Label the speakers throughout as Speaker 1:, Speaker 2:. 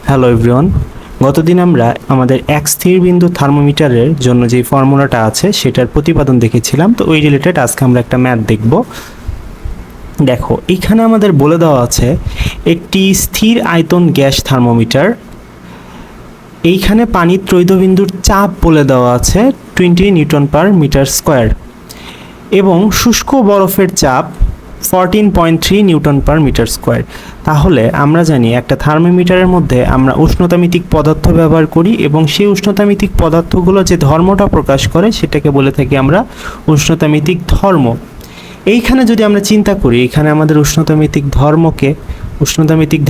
Speaker 1: Hello everyone, গতদিন আমরা আমাদের এক স্থির বিন্দু থার্মোমিটারের জন্য যে ফর্মুলাটা আছে সেটার প্রতিপাদন দেখেছিলাম। তো ওই রিলেটেড আজকে আমরা একটা ম্যাথ দেখব। দেখো, এইখানে আমাদের বলে দেওয়া আছে একটি স্থির আয়তন গ্যাস থার্মোমিটার, এইখানে পানির ত্রৈধবিন্দুর চাপ বলে দেওয়া আছে 20 নিউটন পার মিটার স্কোয়ার এবং শুষ্ক বরফের চাপ 14.3 নিউটন পার মিটার স্কোয়ার। তাহলে আমরা জানি একটা থার্মোমিটারের মধ্যে আমরা উষ্ণতামিতিক পদার্থ ব্যবহার করি এবং সেই উষ্ণতামিতিক পদার্থগুলো যে ধর্মটা প্রকাশ করে সেটাকে বলে থাকি আমরা উষ্ণতামিতিক ধর্ম। এইখানে যদি আমরা চিন্তা করি, এখানে আমাদের উষ্ণতামিতিক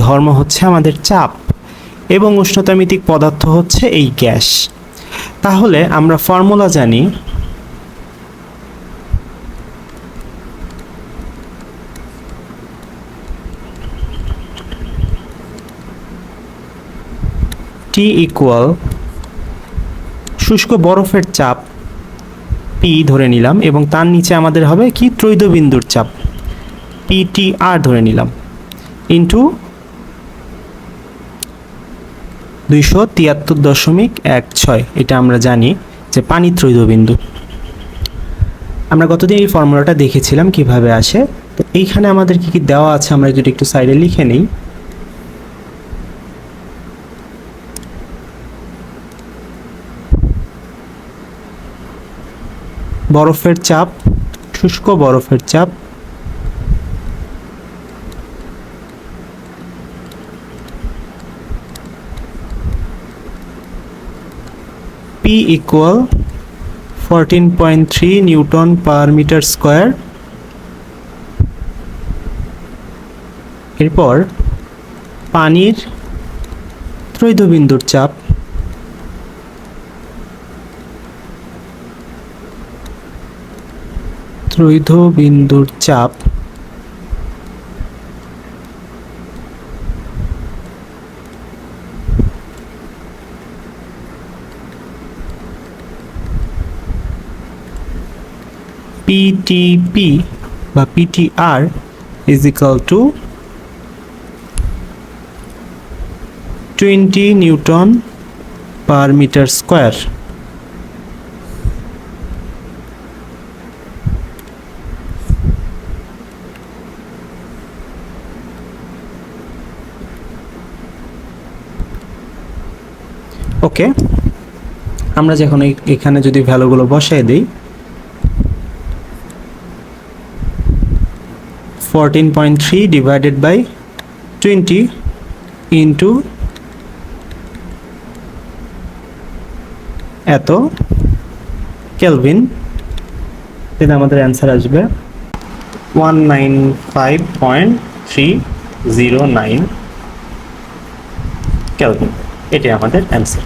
Speaker 1: ধর্ম হচ্ছে আমাদের চাপ এবং উষ্ণতামিতিক পদার্থ হচ্ছে এই গ্যাস। তাহলে আমরা ফর্মুলা জানি T ইকুয়াল শুষ্ক বরফের চাপ P ধরে নিলাম এবং তার নিচে আমাদের হবে কি ত্রৈধবিন্দুর চাপ PTR ধরে নিলাম ইন্টু 273.16। এটা আমরা জানি যে পানি ত্রৈধবিন্দু। আমরা গতদিন এই ফর্মুলাটা দেখেছিলাম কিভাবে আসে। তো এইখানে আমাদের কি কি দেওয়া আছে আমরা যদি একটু সাইডে লিখে নিই। বরফের চাপ, শুষ্ক বরফের চাপ P equal 14.3 newton per metre square. এরপর পানির ত্রৈধবিন্দুর চাপ PTP বা PTR is equal to 20 newton per metre square. Okay, আমরা যখন এখানে যদি ভ্যালুগুলো বসাই দিই, 14.3 ডিভাইডেড বাই 20 ইন্টু এত কেলভিন, তাহলে আমাদের অ্যান্সার আসবে 195.309 কেলভিন। এটাই আমাদের অ্যান্সার।